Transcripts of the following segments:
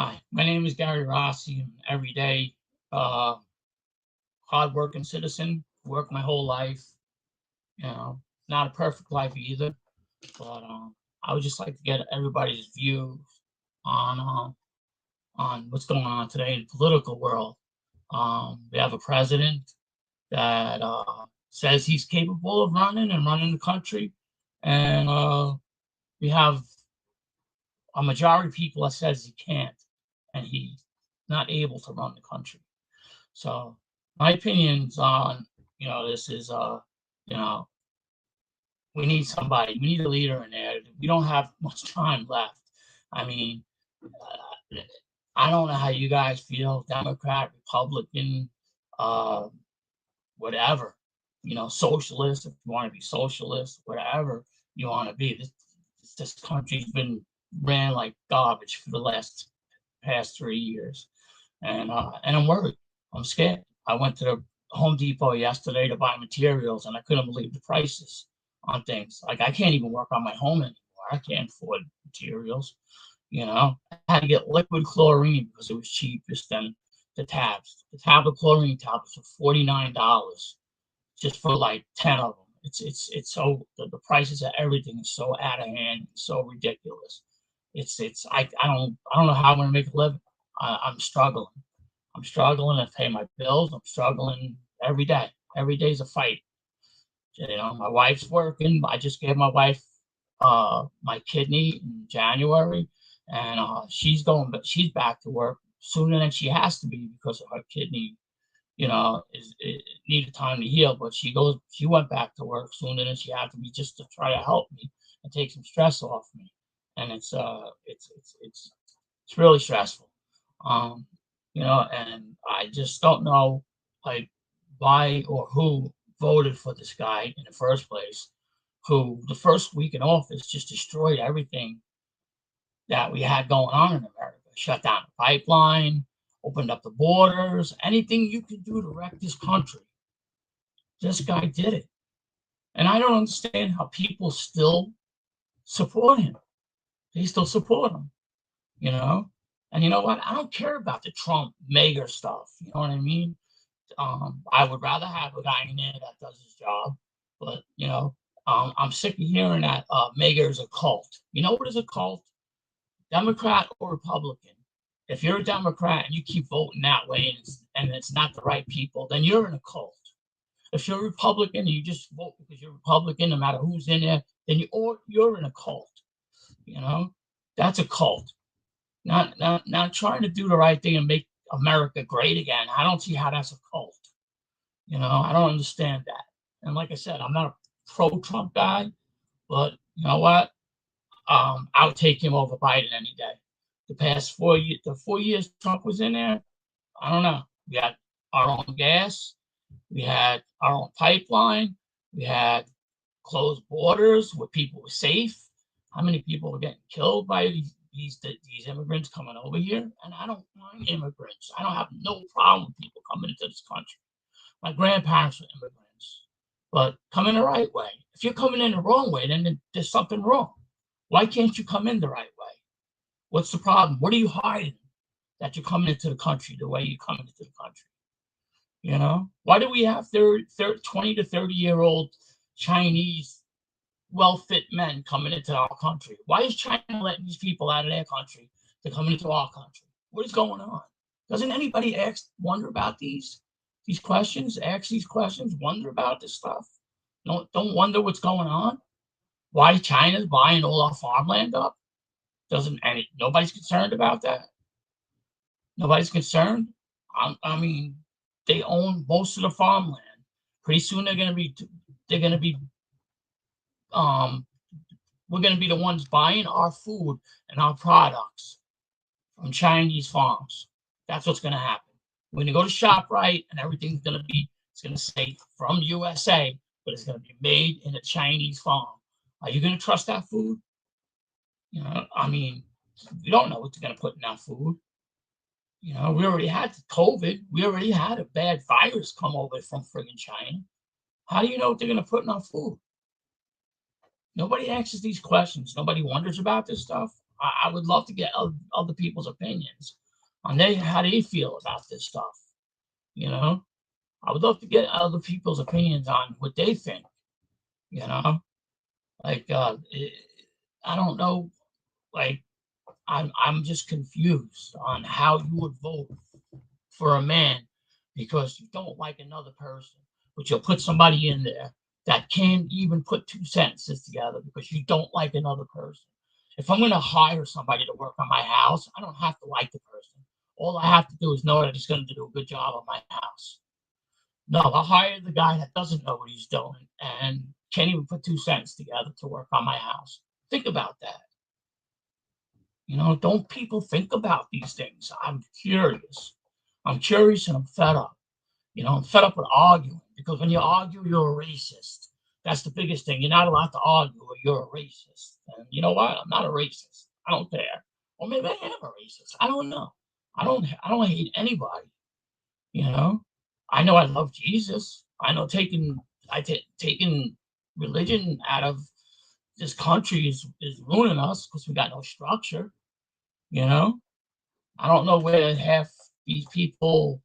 Hi, my name is Gary Rossi. I'm an everyday, uh, hardworking citizen. Worked my whole life. You know, not a perfect life either, but I would just like to get everybody's view on what's going on today in the political world. We have a president that says he's capable of running the country, and we have a majority of people that says he can't, and he's not able to run the country. So my opinions on this is you know we need somebody, we need a leader in there. We don't have much time left. I mean, uh, I don't know how you guys feel, Democrat, Republican, uh, whatever, socialist. If you want to be socialist, whatever you want to be, this country's been ran like garbage for the last past 3 years, and I'm worried. I'm scared. I went to the Home Depot yesterday to buy materials, and I couldn't believe the prices on things. Like I can't even work on my home anymore. I can't afford materials. I had to get liquid chlorine because it was cheapest than the tabs. The tablet chlorine tablets are $49 just for like 10 of them. It's so the prices of everything is so out of hand, so ridiculous. I don't know how I'm gonna make a living. I'm struggling. I'm struggling to pay my bills. I'm struggling every day. Every day's a fight. My wife's working. I just gave my wife my kidney in January, and but she's back to work sooner than she has to be because of her kidney. Is it needed time to heal, but she went back to work sooner than she had to be just to try to help me and take some stress off me. And it's really stressful. Um, and I just don't know like why or who voted for this guy in the first place, who the first week in office just destroyed everything that we had going on in America. Shut down the pipeline, opened up the borders, anything you could do to wreck this country. This guy did it. And I don't understand how people still support him. They still support him, you know? And you know what? I don't care about the Trump mayor stuff. You know what I mean? I would rather have a guy in there that does his job. But, I'm sick of hearing that mayor is a cult. You know what is a cult? Democrat or Republican. If you're a Democrat and you keep voting that way and it's not the right people, then you're in a cult. If you're a Republican and you just vote because you're Republican, no matter who's in there, then you're in a cult. You know, that's a cult. Not trying to do the right thing and make America great again. I don't see how that's a cult. I don't understand that. And like I said, I'm not a pro-Trump guy, but you know what? I would take him over Biden any day. The 4 years Trump was in there, I don't know. We had our own gas, we had our own pipeline, we had closed borders where people were safe. How many people were getting killed by these immigrants coming over here? And I don't mind immigrants. I don't have no problem with people coming into this country. My grandparents were immigrants, but come in the right way. If you're coming in the wrong way, then there's something wrong. Why can't you come in the right way? What's the problem? What are you hiding that you're coming into the country the way you're coming into the country? Why do we have 20 to 30-year-old Chinese well-fit men coming into our country? Why is China letting these people out of their country to come into our country? What is going on? Doesn't anybody wonder about these questions? Ask these questions, wonder about this stuff. Don't wonder what's going on. Why China's buying all our farmland up? Doesn't any Nobody's concerned about that. Nobody's concerned. I mean, they own most of the farmland. Pretty soon they're gonna be um we're gonna be the ones buying our food and our products from Chinese farms. That's what's gonna happen. We're gonna go to ShopRite and it's gonna say from USA, but it's gonna be made in a Chinese farm. Are you gonna trust that food? I mean, we don't know what they're gonna put in that food. We already had COVID. We already had a bad virus come over from friggin' China. How do you know what they're gonna put in our food? Nobody answers these questions. Nobody wonders about this stuff. I would love to get other people's opinions on how they feel about this stuff. You know, I would love to get other people's opinions on what they think. You know, like I don't know, like I'm just confused on how you would vote for a man because you don't like another person, but you'll put somebody in there that can't even put two sentences together because you don't like another person. If I'm going to hire somebody to work on my house, I don't have to like the person. All I have to do is know that he's going to do a good job on my house. No, I'll hire the guy that doesn't know what he's doing and can't even put two sentences together to work on my house. Think about that. Don't people think about these things? I'm curious. I'm curious and I'm fed up. I'm fed up with arguing because when you argue, you're a racist. That's the biggest thing. You're not allowed to argue or you're a racist. And you know what? I'm not a racist. I don't care. Or maybe I am a racist. I don't know. I don't hate anybody. You know, I know I love Jesus. I know taking religion out of this country is ruining us because we got no structure. You know, I don't know where half these people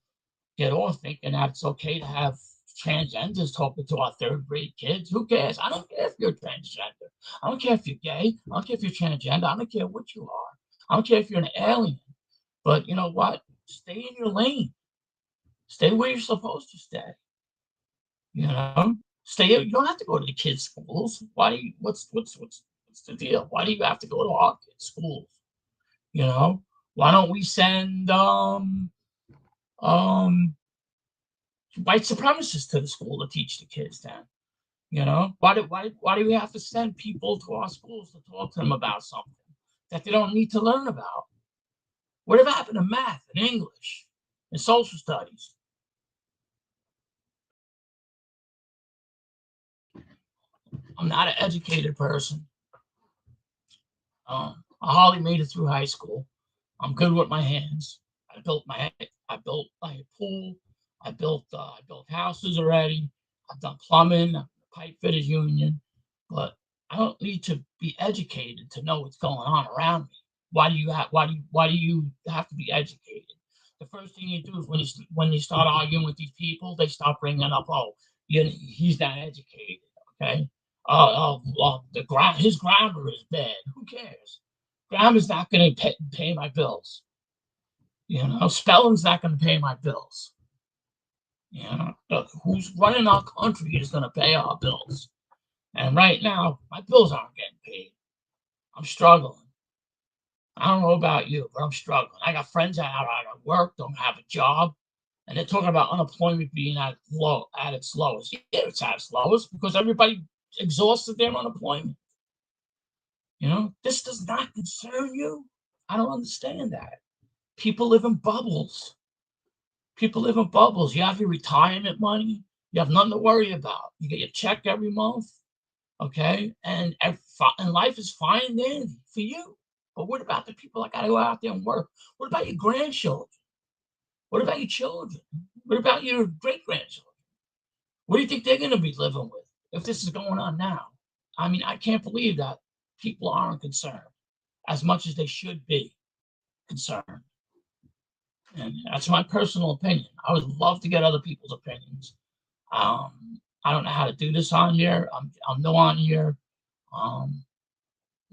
get off thinking that it's okay to have transgenders talking to our third grade kids. Who cares? I don't care if you're transgender. I don't care if you're gay. I don't care if you're transgender. I don't care what you are. I don't care if you're an alien. But you know what? Stay in your lane. Stay where you're supposed to stay. You know, stay. You don't have to go to the kids' schools. Why do you? What's the deal? Why do you have to go to our kids' schools? You know, why don't we send um white supremacists to the school to teach the kids then? Why do we have to send people to our schools to talk to them about something that they don't need to learn about? Whatever happened to math and English and social studies? I'm not an educated person. I hardly made it through high school. I'm good with my hands. I built my pool. I built houses already. I've done plumbing, I'm a pipe fitters union, but I don't need to be educated to know what's going on around me. Why do you have to be educated? The first thing you do is when you start arguing with these people, they start bringing up, oh, he's not educated, okay? His grammar is bad. Who cares? Grammar's not going to pay my bills. Spelling's not going to pay my bills. Who's running our country is going to pay our bills. And right now, my bills aren't getting paid. I'm struggling. I don't know about you, but I'm struggling. I got friends that are out of work, don't have a job, and they're talking about unemployment being at its lowest. Yeah, it's at its lowest because everybody exhausted their unemployment. This does not concern you. I don't understand that. People live in bubbles. People live in bubbles. You have your retirement money. You have nothing to worry about. You get your check every month, okay? And life is fine and dandy for you. But what about the people that got to go out there and work? What about your grandchildren? What about your children? What about your great grandchildren? What do you think they're going to be living with if this is going on now? I mean, I can't believe that people aren't concerned as much as they should be concerned. And that's my personal opinion. I would love to get other people's opinions. I don't know how to do this on here. I'm new on here. Um,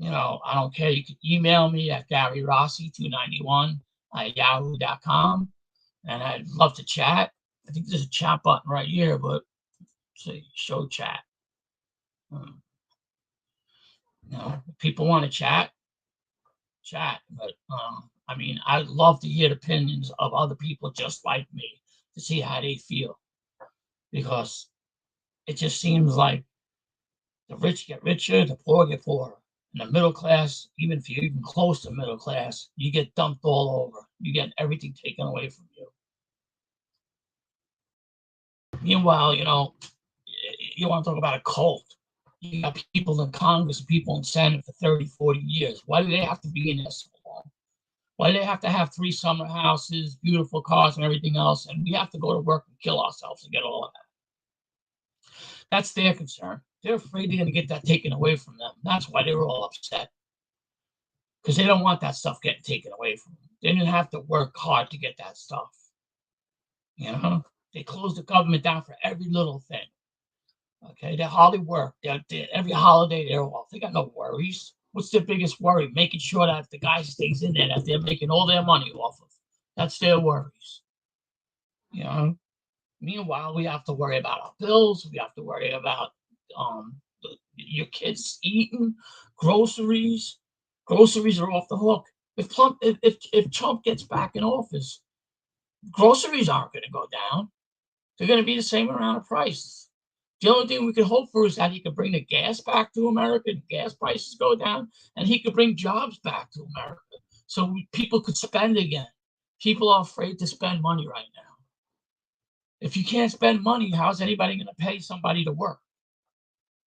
I don't care. You can email me at GaryRossi291 at yahoo.com. And I'd love to chat. I think there's a chat button right here, but say show chat. If people want to chat. But I mean, I'd love to hear the opinions of other people just like me to see how they feel because it just seems like the rich get richer, the poor get poorer. And the middle class, even if you're even close to middle class, you get dumped all over. You get everything taken away from you. Meanwhile, you want to talk about a cult. You got people in Congress, people in Senate for 30, 40 years. Why do they have to be in there so long? Why do they have to have 3 summer houses, beautiful cars, and everything else? And we have to go to work and kill ourselves to get all of that. That's their concern. They're afraid they're going to get that taken away from them. That's why they were all upset. because they don't want that stuff getting taken away from them. They didn't have to work hard to get that stuff. You know, they closed the government down for every little thing. Okay, they hardly work. Every holiday they're off. They got no worries. What's their biggest worry? Making sure that the guy stays in there, that they're making all their money off of. That's their worries. You know. Meanwhile, we have to worry about our bills. We have to worry about your kids eating, groceries. Groceries are off the hook. If Trump gets back in office, groceries aren't going to go down. They're going to be the same amount of prices. The only thing we can hope for is that he could bring the gas back to America, and gas prices go down, and he could bring jobs back to America so people could spend again. People are afraid to spend money right now. If you can't spend money, how's anybody going to pay somebody to work?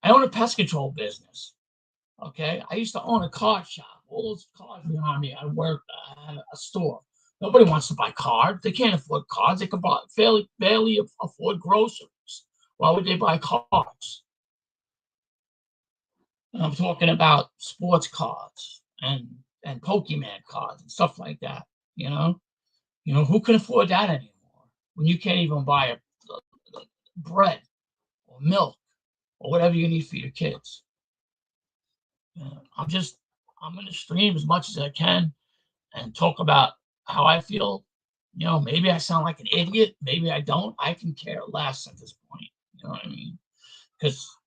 I own a pest control business. Okay. I used to own a card shop. All those cards behind me, I worked at a store. Nobody wants to buy cards. They can't afford cards. They can barely afford groceries. Why would they buy cards? And I'm talking about sports cards and Pokemon cards and stuff like that. You know who can afford that anymore when you can't even buy a bread or milk or whatever you need for your kids. I'm going to stream as much as I can and talk about how I feel. Maybe I sound like an idiot. Maybe I don't. I can care less at this point. You know what I mean? Because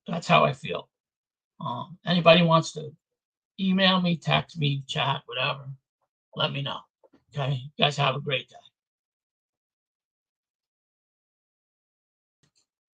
that's how I feel. Anybody wants to email me, text me, chat, whatever, let me know. Okay. You guys have a great day.